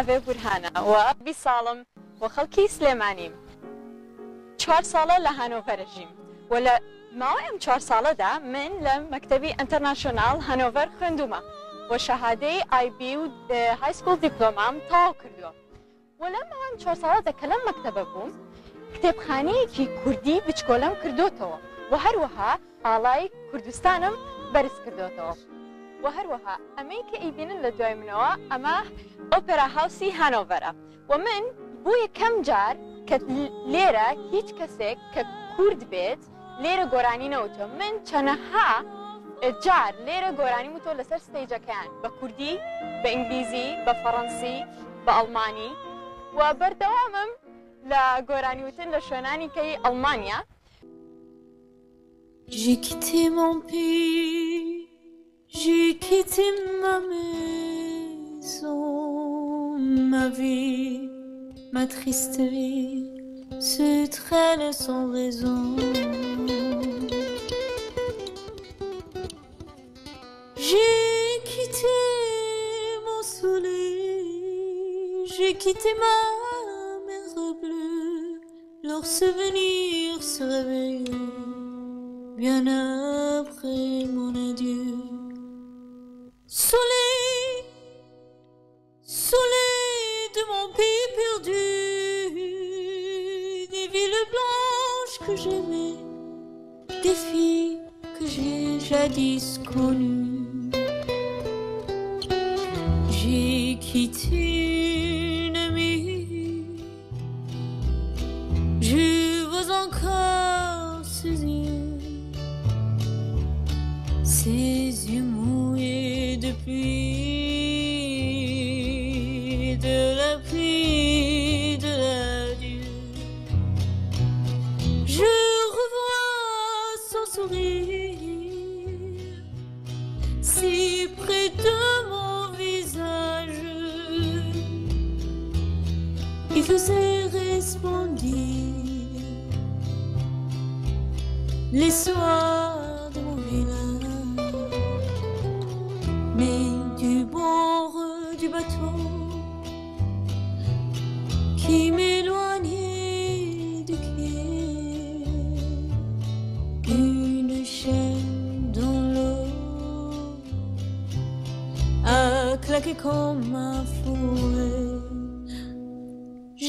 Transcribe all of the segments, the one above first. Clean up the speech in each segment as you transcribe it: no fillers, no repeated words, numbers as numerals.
ناوێ بورهانە و بی ساڵم و خەڵکی سلێمانیم. 4 ساڵە لە هانۆڤەر ژیم و لە ماوەی ئەم 4 ساڵەدا من لە مەکتەبی ئینتەرناشۆنال هانۆڤەر خوێندومە و شەهادەی IB و های سکوڵ دیپلۆمام تەواو کردووە. و لەم ماوەی 4 ساڵەدا کە لەم مەکتەبە بووم کتێبخانەیەکی کوردی بچکۆلەم کردوتەوە و هەروەها ئاڵای کوردستانم بەرز کردوتەوە. و هەروەها ئەمەی کە ئیبینن لە دوای منەوە ئەمە ئۆپێرا هاوسی هانۆڤەرە و من بۆ یەکەم جار کە لێرە هیچ کەسێک کە کورد بێت لێرە گۆرانی نەوتۆ. من چەنەها جار لێرە گۆرانی وتۆ لەسەر ستەیجەکەیان بە کوردی، بە ئینگلیزی، بە فەڕەنسی، بە ئەڵمانی و بەردەوامم لە گۆرانی وتن لە شوێنانی کەی ئەڵمانیا. J'ai quitté mon pays, j'ai quitté ma maison, ma vie, ma triste vie se traîne sans raison. J'ai quitté mon soleil, j'ai quitté ma mer bleue, leur souvenir se réveille bien après mon adieu. Soleil, soleil de mon pays perdu, des villes blanches que j'aimais, des filles que j'ai jadis connues. J'ai quitté une amie, je vois encore ses yeux mouillés depuis de la pluie, de l'adieu. Je revois son sourire si près de mon visage. Il faisait resplendir les soirs de mon village. Mais du bord du bateau qui m'éloignait du quai, une chaîne dans l'eau a claqué comme un fouet.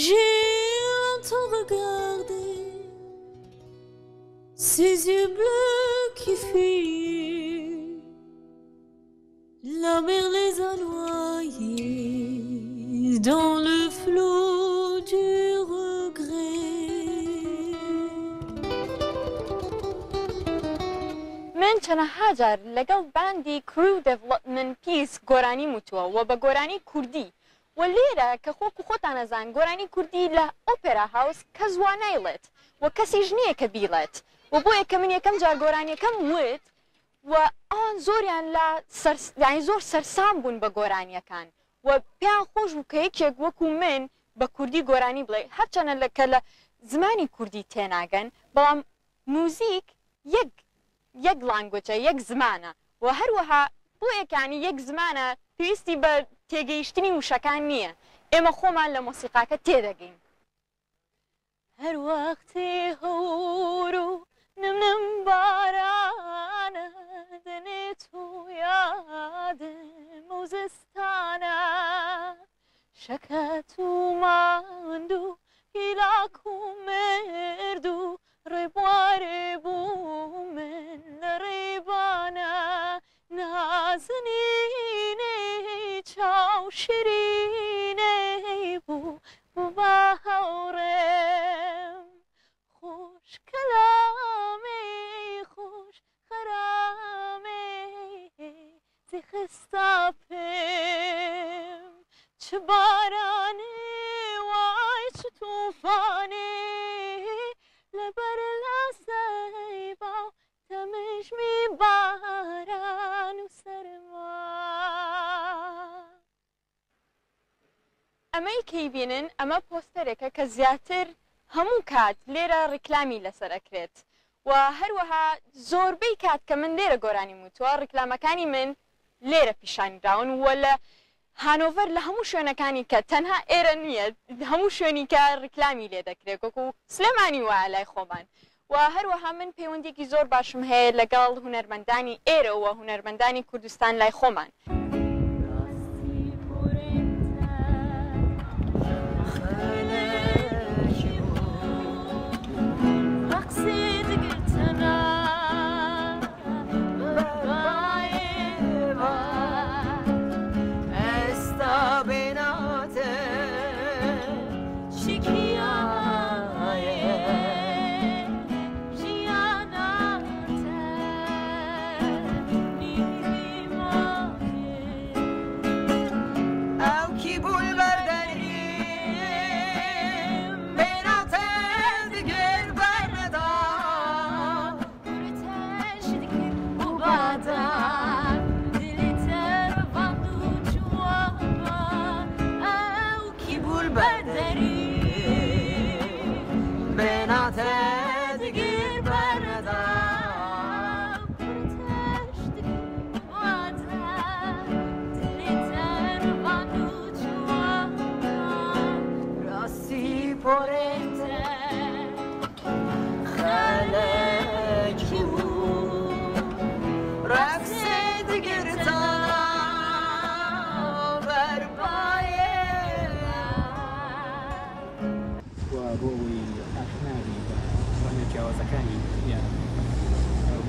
J'ai longtemps regardé ses yeux bleus qui fuient. La mer les a noyés dans le flot du regret. من چەنەها جار لەگەڵ باندی کرو دەڤڵۆپمنت پیس گۆرانی وتووە و بە گۆرانی کوردی و لێرە کە خۆکو خۆتان نەزان گۆرانی کوردی لە ئۆپێرا هاوس کەس وا نایڵێت و کەسیش نییە کە بیڵێت و بۆیە کە من یەکەم جار گۆرانیەکەم وت و ئەوان زۆریان لە زۆر سەرسام بوون بە گۆرانیەکان و پێیان خۆش بوو کە یەکێک وەکو من بە کوردی گۆرانی بڵێ هەرچەنە کە لە زمانی کوردی تێناگەن بەڵام موزیک یەک لانگوێجە یەک زمانە و هەروەها بۆ یەکانی یەک زمانە پێویستی بە تێگەیشتنی وشەکان نییە ئێمە خۆمان لە مۆسیقاکە تێدەگەین. هەر وەختێ هەور و نم بارانە دەنێت و یادم و زستانە شەکەت و ماند و هیلاک و مرد و ڕێبوارێ بوو من لە ڕێبانە نازنینەی چاو شیرینەی بوو بە هەوڕێم خوش کەلامی خوش خەرامی زیخستا پێم چ بارانێ وای چ تووفانێ لەبەر لاسەی باو تەمژمی باران و سەرما. ئەمەی کەیبینن ئەمە پۆستەرێکە کە زیاتر هەموو کات لێرە ڕیکلامی لەسەرەکرێت و هەروەها زۆربەی کات کە من لێرە گۆرانی وتووە ڕیکلامەکانی من لێرە پیشانراون و لە هانۆڤەر لە هەموو شوێنەکانی کە تەنها ئێرە نییە هەموو شوێنی کە ڕکلامی لێ دەکرێت وەکو سلێمانی وایە لای خۆمان و هەروەها من پەیوەندێکی زۆر باشم هەیە لەگەڵ هونەرمەندانی ئێرەوە هونەرمەندانی کوردستان لای خۆمان.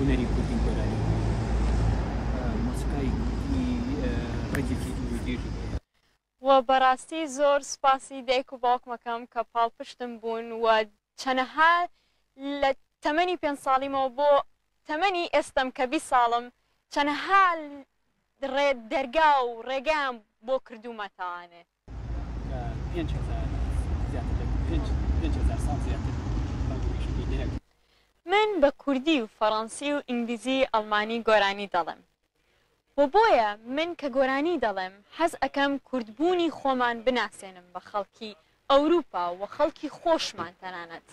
هنەری کوردی گۆرانی مۆسیقای کوردی ڕێگێکی دوورودێژی و بەڕاستی زۆر سپاسی دایک و باوکمەکەم کە پاڵپشتم بوون و چەنەها لە تەمەنی 5 ساڵیمەوە بۆ تەمەنی ئێستەم کە 20 ساڵم چەنەها دەرگا و ڕێگەیان بۆ کردومەتانێ 5,000 ساڵ زیاتر من بە کوردی و فەڕەنسی و ئینگلیزی ئەڵمانی گۆرانی دەڵێم و بۆیە من کە گۆرانی دەڵێم حەز ئەەکەم کوردبوونی خۆمان بناسێنم بە خەڵکی ئەوروپا و خەڵکی خۆشمان تەنانەت.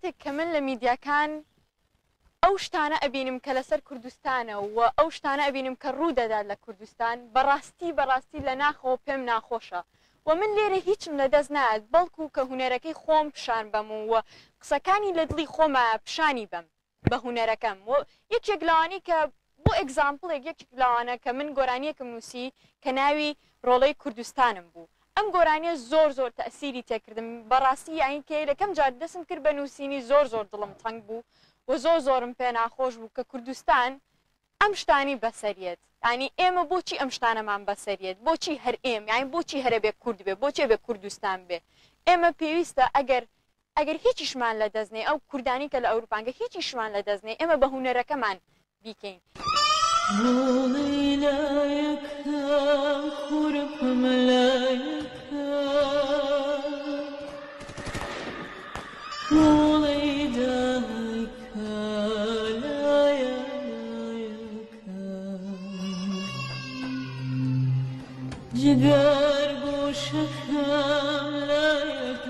کاتێک کە من لە میدیاکان ئەو شتانە ئەبینم کە لەسەر کوردستانە و ئەو شتانە ئەبینم کە ڕوو دەدات لە کوردستان بەڕاستی لە ناخەوە پێم ناخۆشە و من لێرە هیچم لەدەست نایەت بەڵکو کە هونەرەکەی خۆم پیشان بەم و قسەکانی لە دڵی خۆمە پیشانی بەم بە هونەرەکەم و یەکێک لەوانەی کە بۆ ئەگزامپڵێک یەکێک لەوانە کە من گۆرانیەکەم نووسی کە ناوی ڕۆڵەی کوردستانم بوو. ئەم گۆرانیە زۆر تەئسیری تێکردم بەڕاستی یانی کە یەکەم جار دەستم کرد بە نووسینی زۆر دڵم تەنگ بوو و زۆرم پێ ناخۆش بوو کە کوردستان ئەم شتانی بەسەریێت ینی ئێمە بۆچی ئەم شتانەمان بەسەریێت بۆچی هەر ئێم یانی بۆچی هەرە بێ کورد بێ بۆچێ بێ کوردستان بێ ئێمە پێویستە ئەگەر هیچیشمان لە دەستنێ ئەو کوردانی کە لە ئەوروپانگە هیچیشمان لە دەستنێ ئێمە بە هونەرەکەمان بیکەین. جگر گوشکم لایک